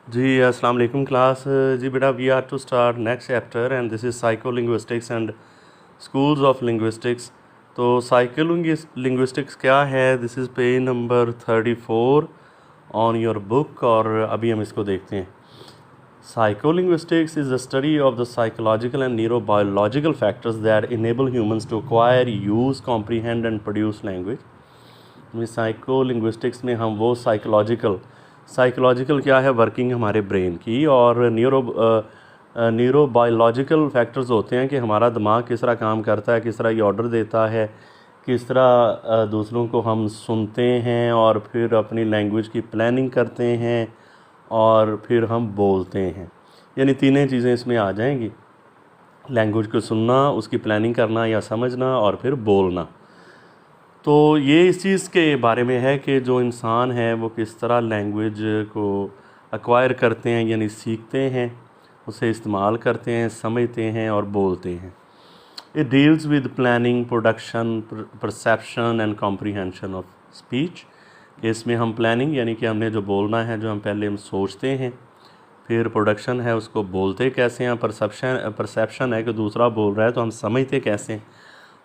जी, अस्सलाम वालेकुम क्लास। जी बेटा, we are to start next chapter and this is psycho linguistics and schools of linguistics. तो psycho linguistics क्या है? This is page number 34 on your book, और अभी हम इसको देखते हैं। Psycho linguistics is the study of the psychological and neurobiological factors that enable humans to acquire, use, comprehend and produce language. Psycho linguistics में हम वो साइकोलॉजिकल क्या है, वर्किंग हमारे ब्रेन की, और न्यूरो बायोलॉजिकल फैक्टर्स होते हैं कि हमारा दिमाग किस तरह काम करता है, किस तरह ये ऑर्डर देता है, किस तरह दूसरों को हम सुनते हैं और फिर अपनी लैंग्वेज की प्लानिंग करते हैं और फिर हम बोलते हैं। यानी तीनों चीज़ें इसमें आ जाएंगी, लैंग्वेज को सुनना, उसकी प्लानिंग करना या समझना, और फिर बोलना। तो ये इस चीज़ के बारे में है कि जो इंसान है वो किस तरह लैंग्वेज को एक्वायर करते हैं, यानी सीखते हैं, उसे इस्तेमाल करते हैं, समझते हैं और बोलते हैं। It deals with planning, production, perception and comprehension of speech. इसमें हम प्लानिंग यानी कि हमने जो बोलना है, जो हम पहले हम सोचते हैं, फिर प्रोडक्शन है उसको बोलते कैसे हैं, परसेप्शन है कि दूसरा बोल रहा है तो हम समझते कैसे हैं,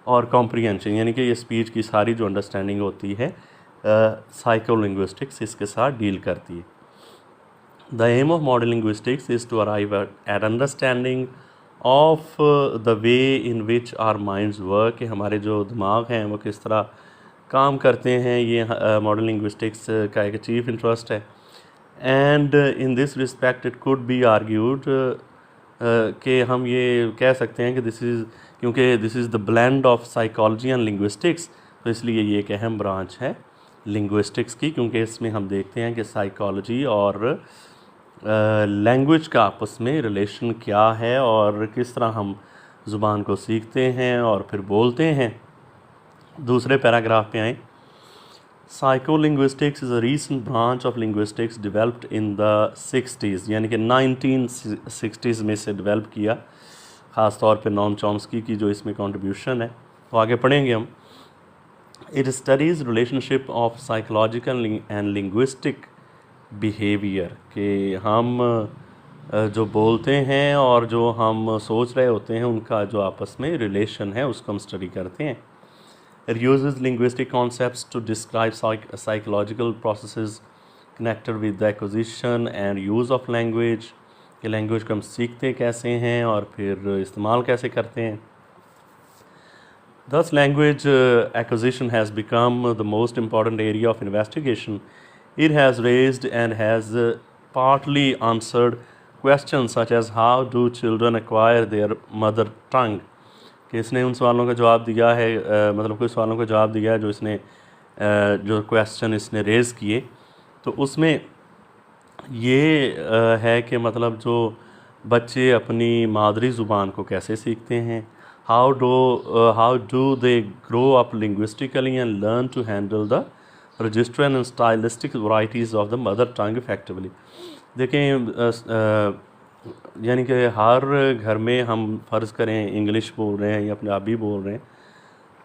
और कॉम्प्रीहेंशन यानी कि ये स्पीच की सारी जो अंडरस्टैंडिंग होती है साइको लिंग्विस्टिक्स इसके साथ डील करती है। The aim of modern linguistics is to arrive at understanding of the way in which our minds work, कि हमारे जो दिमाग हैं वो किस तरह काम करते हैं। ये मॉडर्न लिंग्विस्टिक्स का एक चीफ इंटरेस्ट है। And in this respect it could be argued कि हम ये कह सकते हैं कि क्योंकि this is the blend of psychology and linguistics, तो इसलिए ये एक अहम ब्रांच है लिंग्विस्टिक्स की, क्योंकि इसमें हम देखते हैं कि साइकोलॉजी और लैंग्वेज का आपस में रिलेशन क्या है और किस तरह हम ज़ुबान को सीखते हैं और फिर बोलते हैं। दूसरे पैराग्राफ पे आएँ। Psycholinguistics is a recent branch of linguistics developed in the 60s, यानी कि 1960s में से डेवलप किया, ख़ास तौर पे नॉम चॉम्स्की की जो इसमें कंट्रीब्यूशन है। तो आगे पढ़ेंगे हम। It studies relationship of psychological and linguistic behaviour, कि हम जो बोलते हैं और जो हम सोच रहे होते हैं उनका जो आपस में रिलेशन है उसको हम स्टडी करते हैं। It uses linguistic concepts to describe psychological processes connected with the acquisition and use of language, कि लैंग्वेज को हम सीखते कैसे हैं और फिर इस्तेमाल कैसे करते हैं। Thus, language acquisition has become the most important area of investigation. It has raised and has partly answered questions such as how do children acquire their mother tongue, कि इसने उन सवालों का जवाब दिया है, मतलब कुछ सवालों का जवाब दिया है जो इसने जो क्वेश्चन इसने रेज़ किए, तो उसमें ये है कि मतलब जो बच्चे अपनी मादरी ज़ुबान को कैसे सीखते हैं, how do they grow up linguistically and learn to handle the register and stylistic varieties of the mother tongue effectively. देखें, यानी कि हर घर में हम फ़र्ज़ करें इंग्लिश बोल रहे हैं या पंजाबी बोल रहे हैं,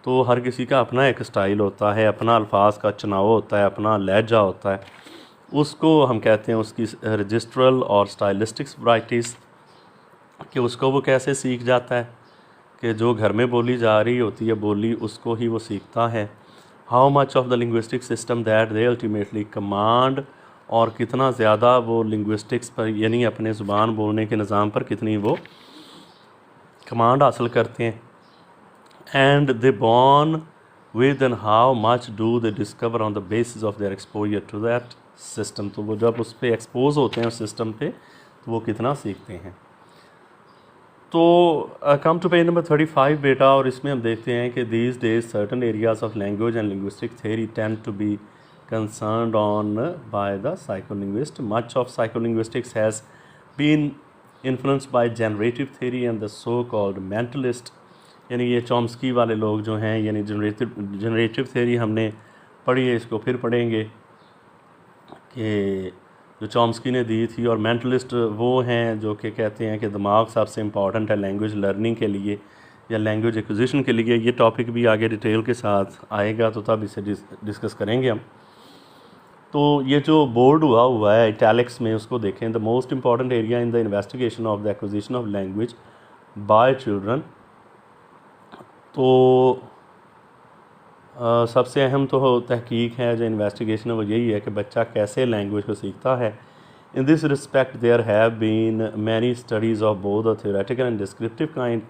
तो हर किसी का अपना एक स्टाइल होता है, अपना अल्फाज का चुनाव होता है, अपना लहजा होता है, उसको हम कहते हैं उसकी रजिस्ट्रल और स्टाइलिस्टिक्स वराइटीज़, कि उसको वो कैसे सीख जाता है, कि जो घर में बोली जा रही होती है बोली उसको ही वो सीखता है। How much of the linguistic system that they ultimately command, और कितना ज़्यादा वो लिंग्विस्टिक्स पर यानी अपने ज़ुबान बोलने के निज़ाम पर कितनी वो कमांड हासिल करते हैं। And they born with and how much do they discover on the basis of their exposure to that system, तो वो जब उस पर एक्सपोज होते हैं उस सिस्टम पे तो वो कितना सीखते हैं। तो कम टू पेज नंबर 35 बेटा, और इसमें हम देखते हैं कि these days certain areas of language and linguistic theory tend to be concerned on by the psycholinguist. Much of psycholinguistics has been influenced by generative theory and the so-called mentalist, यानी ये Chomsky वाले लोग जो हैं, यानी generative theory हमने पढ़ी है, इसको फिर पढ़ेंगे कि जो चॉम्स्की ने दी थी, और मेंटलिस्ट वो हैं जो कि कहते हैं कि दिमाग सबसे इम्पॉर्टेंट है लैंग्वेज लर्निंग के लिए या लैंग्वेज एक्विजिशन के लिए। ये टॉपिक भी आगे डिटेल के साथ आएगा तो तब इसे डिस्कस करेंगे हम। तो ये जो बोर्ड हुआ है इटैलिक्स में, उसको देखें। The most important area in the investigation of the acquisition of language by children. तो सबसे अहम तो तहकीक है, जो इन्वेस्टिगेशन है वो यही है कि बच्चा कैसे लैंग्वेज को सीखता है। In this respect there have been many studies of both the theoretical and descriptive kind.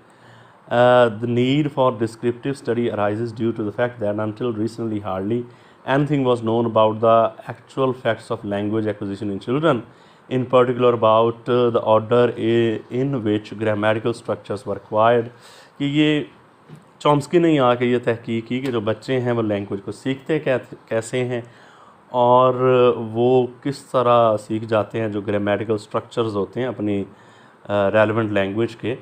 The need for descriptive study arises due to the fact that until recently hardly anything was known about the actual facts of language acquisition in children, in particular about the order in which grammatical structures were acquired। कि ये Chomsky ने यहाँ आके ये तहकीक की कि जो बच्चे हैं वो लैंग्वेज को सीखते कैसे हैं और वो किस तरह सीख जाते हैं, जो ग्रामेटिकल स्ट्रक्चर्स होते हैं अपनी रेलेवेंट लैंग्वेज के।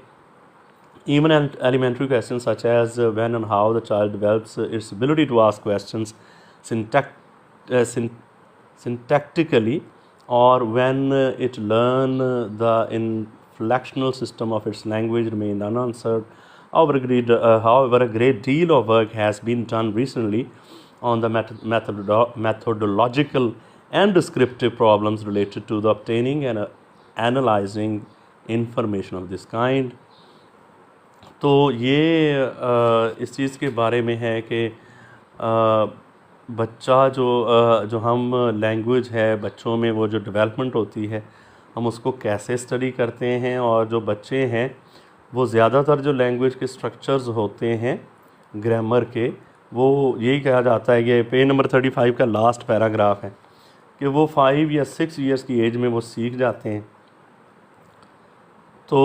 Even elementary questions such as when and how the child develops its ability to ask questions syntactically, or when it learn the inflectional system of its language remain unanswered. However, a great deal of work has been done recently on the methodological and descriptive problems related to the obtaining and analyzing information of this kind। तो ये इस चीज़ के बारे में है कि बच्चा जो हम लैंग्वेज है बच्चों में वो जो डेवलपमेंट होती है हम उसको कैसे स्टडी करते हैं, और जो बच्चे हैं वो ज़्यादातर जो लैंग्वेज के स्ट्रक्चर्स होते हैं ग्रामर के, वो यही कहा जाता है, ये पेज नंबर 35 का लास्ट पैराग्राफ है कि वो 5 या 6 ईयर्स की एज में वो सीख जाते हैं। तो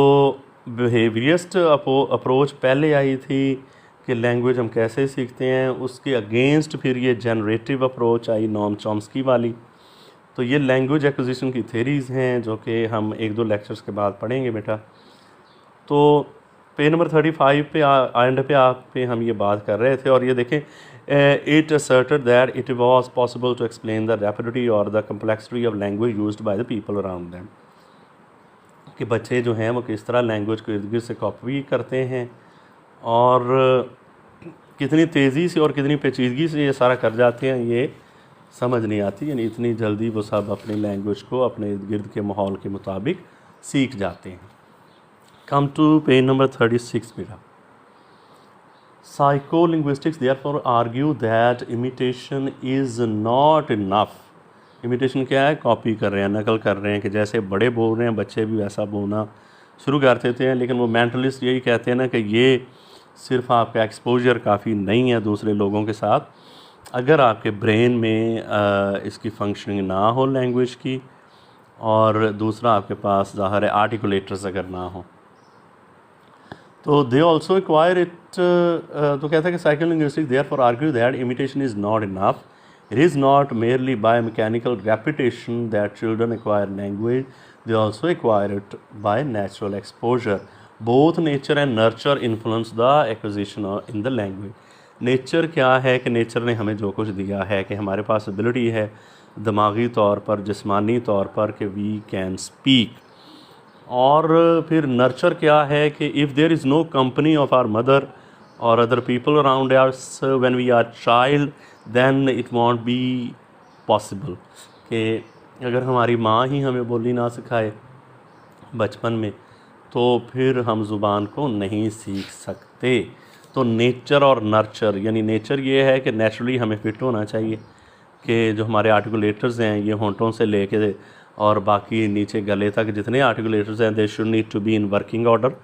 बिहेवियरिस्ट अप्रोच पहले आई थी कि लैंग्वेज हम कैसे सीखते हैं, उसके अगेंस्ट फिर ये generative approach I Noam Chomsky वाली। तो ये लैंग्वेज एक्विजिशन की थेरीज़ हैं जो कि हम 1-2 लेक्चर्स के बाद पढ़ेंगे बेटा। तो पेज नंबर 35 पे हम ये बात कर रहे थे, और ये देखें, it asserted that it was possible to explain the rapidity or the complexity of language used by the people around them। कि बच्चे जो हैं वो किस तरह लैंग्वेज को इर्द गिर्द से कॉपी करते हैं और कितनी तेज़ी से और कितनी पेचीदगी से ये सारा कर जाते हैं, ये समझ नहीं आती। यानी इतनी जल्दी वो सब अपनी लैंग्वेज को अपने इर्द गिर्द के माहौल के मुताबिक सीख जाते हैं। कम टू पेज नंबर 36 बेटा। Psycholinguistics therefore argue that imitation is not enough. Imitation क्या है? कॉपी कर रहे हैं, नकल कर रहे हैं, कि जैसे बड़े बोल रहे हैं बच्चे भी वैसा बोलना शुरू कर देते हैं। लेकिन वो मेंटलिस्ट यही कहते हैं ना कि ये सिर्फ आपका एक्सपोजर काफ़ी नहीं है दूसरे लोगों के साथ, अगर आपके ब्रेन में इसकी फंक्शनिंग ना हो लैंग्वेज की, और दूसरा आपके पास ज़ाहिर है आर्टिकुलेटर्स अगर ना हो, तो दे ऑल्सो एक्वायर इट। तो कहता है कि psycholinguistics therefore argue that imitation is not enough. It is not merely by mechanical repetition that children acquire language, they also acquire it by natural exposure. Both nature and nurture influence the acquisition in the language. Nature क्या है कि nature ने हमें जो कुछ दिया है कि हमारे पास एबिलिटी है दिमागी तौर पर, जिस्मानी तौर पर, कि वी कैन स्पीक। और फिर नर्चर क्या है कि if there is no company of our mother और other people around us when we are child, then it won't be possible। कि अगर हमारी माँ ही हमें बोली ना सिखाए बचपन में, तो फिर हम ज़ुबान को नहीं सीख सकते। तो नेचर और नर्चर, यानी नेचर ये है कि नेचुरली हमें फिट होना चाहिए कि जो हमारे आर्टिकुलेटर्स हैं ये होंठों से लेके और बाकी नीचे गले तक जितने आर्टिकुलेटर्स हैं they should need to be in working order.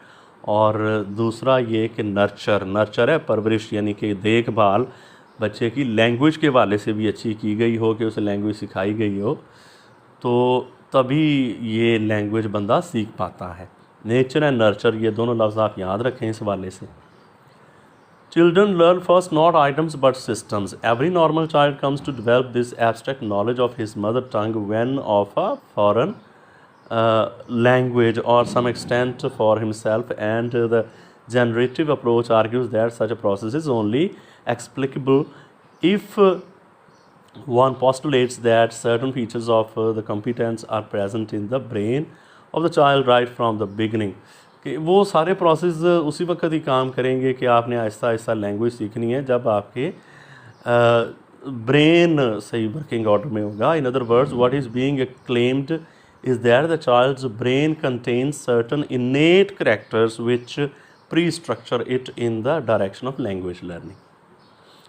और दूसरा ये कि नर्चर है परवरिश, यानी कि देखभाल बच्चे की लैंग्वेज के हवाले से भी अच्छी की गई हो, कि उसे लैंग्वेज सिखाई गई हो, तो तभी ये लैंग्वेज बंदा सीख पाता है। नेचर एंड नर्चर ये दोनों लफ्ज़ आप याद रखें इस हवाले से। Children learn first not items but systems. Every normal child comes to develop this abstract knowledge of his mother tongue when of a foreign language or some extent for himself, and the generative approach argues that such a process is only explicable if one postulates that certain features of the competence are present in the brain of the child right from the beginning। कि वो सारे process उसी वक्त ही काम करेंगे कि आपने Aahista Aahista language सीखनी है जब आपके ब्रेन सही वर्किंग ऑर्डर में होगा. In other words, what is being claimed is that the child's brain contains certain innate characters which pre-structure it in the direction of language learning.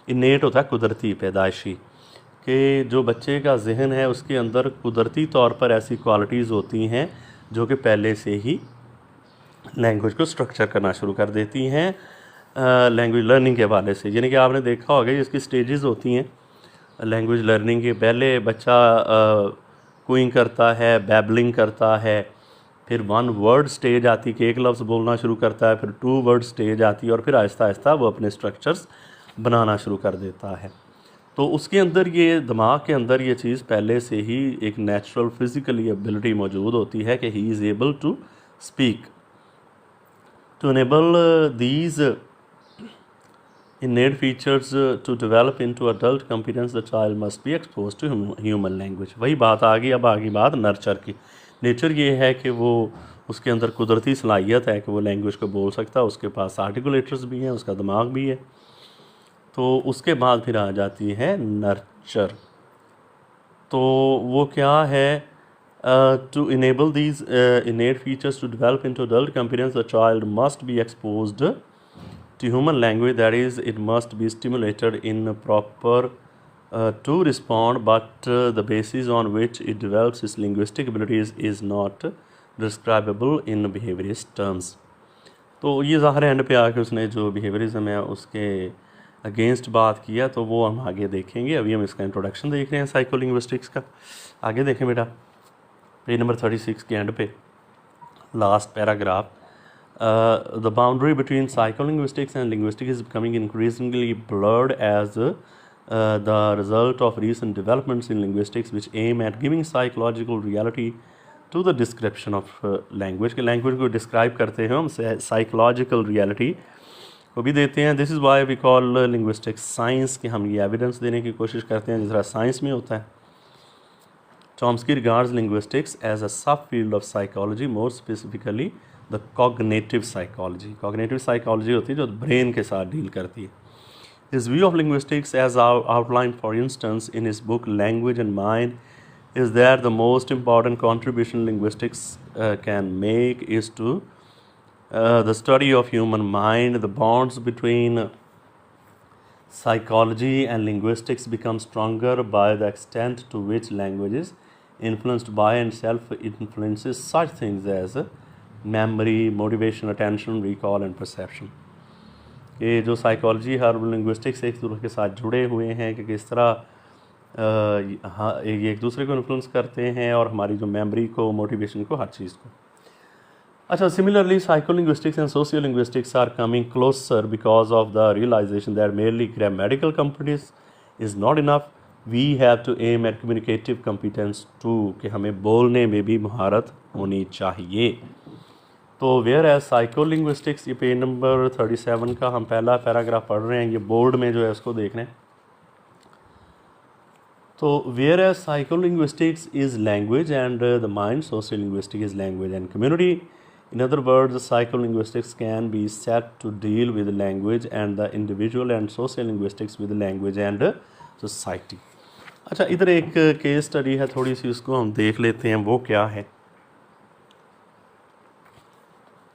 innate होता है कुदरती, पैदाइशी, कि जो बच्चे का जहन है उसके अंदर कुदरती तौर पर ऐसी क्वालिटीज़ होती हैं जो कि पहले से ही लैंग्वेज को स्ट्रक्चर करना शुरू कर देती हैं लैंग्वेज लर्निंग के हवाले से. यानी कि आपने देखा होगा इसकी स्टेजेस होती हैं लैंग्वेज लर्निंग के. पहले बच्चा क्विंग करता है, बैबलिंग करता है, फिर 1 वर्ड स्टेज आती है कि एक लफ्ज़ बोलना शुरू करता है, फिर 2 वर्ड स्टेज आती है और फिर आहिस्ता आहिस्ता वो अपने स्ट्रक्चर्स बनाना शुरू कर देता है. तो उसके अंदर ये दिमाग के अंदर ये चीज़ पहले से ही एक नेचुरल फिज़िकली एबिलिटी मौजूद होती है कि he is able to speak. To enable these innate features to develop into adult competence, the child must be exposed to human language. वही बात आ गई. अब आ गई बात नर्चर की. नेचर ये है कि वो उसके अंदर कुदरती सलाहियत है कि वो लैंग्वेज को बोल सकता है, उसके पास आर्टिकुलेटर्स भी हैं, उसका दिमाग भी है. तो उसके बाद फिर आ जाती है नर्चर. तो वो क्या है? To enable these innate features to develop into adult competence, the child must be exposed to human language, that is, it must be stimulated in proper to respond, but the basis on which it develops its linguistic abilities is not describable in behaviorist terms. तो ये ज़ाहिर and पे आके उसने जो behaviourism है उसके against बात किया, तो वो हम आगे देखेंगे. अभी हम इसका इंट्रोडक्शन देख रहे हैं साइको लिंग्विस्टिक्स का. आगे देखें बेटा, पेज नंबर 36 के एंड पे last paragraph. The boundary between psycholinguistics and linguistics is becoming increasingly blurred as the result of recent developments in linguistics which aim at giving psychological reality to the description of language. कि language को describe करते हैं हम, psychological reality को भी देते हैं. This is why we call linguistics science, कि हम ये एविडेंस देने की कोशिश करते हैं जिस तरह साइंस में होता है. Chomsky regards linguistics as a subfield of psychology, more specifically the cognitive psychology. Cognitive psychology होती है जो ब्रेन के साथ डील करती है. His view of linguistics, as outlined for instance in his book Language and Mind, is that the most important contribution linguistics can make is to the study of human mind. The bonds between psychology and linguistics become stronger by the extent to which language is influenced by and self-influences such things as memory, motivation, attention, recall and perception. ये जो psychology और linguistics एक दूसरे के साथ जुड़े हुए हैं कि किस तरह ये एक दूसरे को इन्फ्लुएंस करते हैं और हमारी जो मेमोरी को, मोटिवेशन को, हर चीज़ को. अच्छा, similarly psycholinguistics and sociolinguistics are coming closer because of the realization that merely grammatical competence is not enough. We have to aim at communicative competence too, कि हमें बोलने में भी महारत होनी चाहिए. तो वेयर एज साइकोलिंग्विस्टिक्स, ये पेज नंबर 37 का हम पहला पैराग्राफ पढ़ रहे हैं, ये बोर्ड में जो है उसको देख रहे हैं. तो whereas psycholinguistics is language and the mind, sociolinguistic is language and community. In other words, psycholinguistics can be set to deal with language and the individual, and sociolinguistics with language and society. अच्छा, इधर एक case study है, थोड़ी सी उसको हम देख लेते हैं, वो क्या है.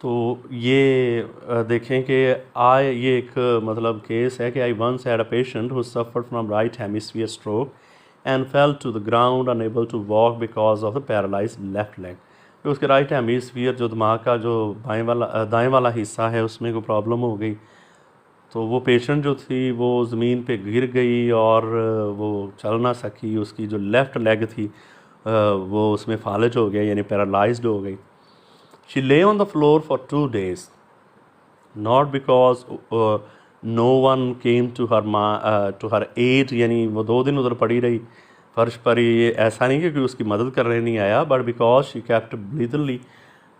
तो ये देखें कि ये एक मतलब केस है कि I once had a patient who suffered from right hemisphere stroke and fell to the ground unable to walk because of the paralyzed left leg. तो उसके राइट हेमिस्फीयर, जो दिमाग का जो दाएं वाला हिस्सा है, उसमें कोई प्रॉब्लम हो गई. तो वो पेशेंट जो थी वो ज़मीन पे गिर गई और वो चल ना सकी. उसकी जो लेफ़्ट लेग थी वो उसमें फालज हो गया, यानी पैरालाइज्ड हो गई. She lay on the floor for 2 days, not because no one came to her aid, यानी वो 2 दिन उधर पड़ी रही फर्श पर. ये ऐसा नहीं कि उसकी मदद करने नहीं आया, but because she kept breathily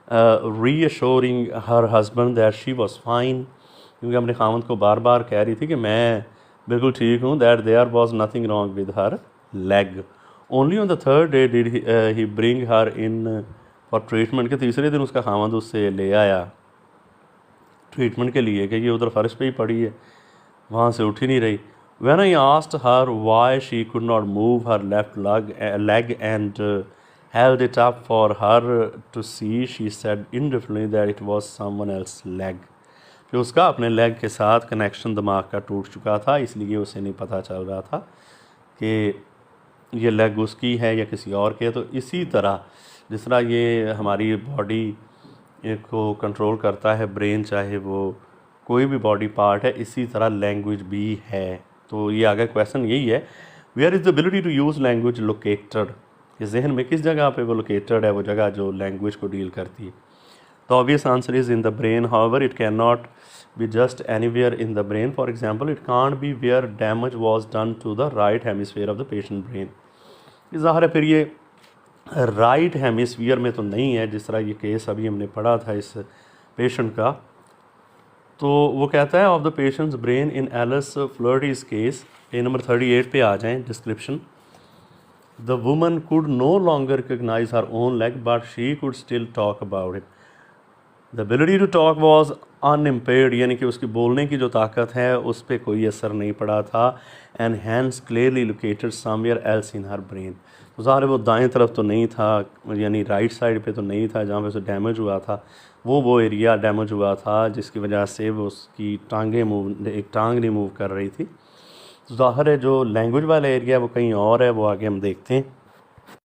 reassuring her husband that she was fine, क्योंकि अपने खामद को बार बार कह रही थी कि मैं बिल्कुल ठीक हूँ, that there was nothing wrong with her leg. Only on the 3rd day did he bring her in for treatment, के तीसरे दिन उसका खामद उससे ले आया ट्रीटमेंट के लिए कि ये उधर फर्श पे ही पड़ी है, वहाँ से उठ ही नहीं रही. When I asked her why she could not move her left leg and held it up for her to see, she said indifferently that it was someone else's leg. कि उसका अपने लेग के साथ कनेक्शन दिमाग का टूट चुका था, इसलिए उसे नहीं पता चल रहा था कि ये लेग उसकी है या किसी और के। तो इसी तरह जिस तरह ये हमारी बॉडी को कंट्रोल करता है ब्रेन, चाहे वो कोई भी बॉडी पार्ट है, इसी तरह लैंग्वेज भी है। तो ये आगे क्वेश्चन यही है, where is the ability to use language located, कि जहन में किस जगह पे वो लोकेटेड है, वो जगह जो लैंग्वेज को डील करती है। The obvious answer is in the brain. However, it cannot be just anywhere in the brain. For example, it can't be where damage was done to the right hemisphere of the patient brain. ज़ाहिर है फिर ये right hemisphere में तो नहीं है, जिस तरह ये केस अभी हमने पढ़ा था इस पेशेंट का। तो वो कहता है of the patient's brain in Alice Flaherty's case, page number 38 पे आ जाएं description. The woman could no longer recognize her own leg but she could still talk about it. The ability to talk was unimpaired, यानी कि उसकी बोलने की जो ताकत है उस पर कोई असर नहीं पड़ा था। And hands clearly located somewhere else in her brain. तो ज़ाहिर वो दाएं तरफ तो नहीं था, यानी राइट साइड पे तो नहीं था जहाँ पे उसे डैमेज हुआ था, वो एरिया डैमेज हुआ था जिसकी वजह से वो उसकी एक टांग नहीं मूव कर रही थी। तो ज़ाहिर है जो लैंग्वेज वाला एरिया है वो कहीं और है, वो आगे हम देखते हैं।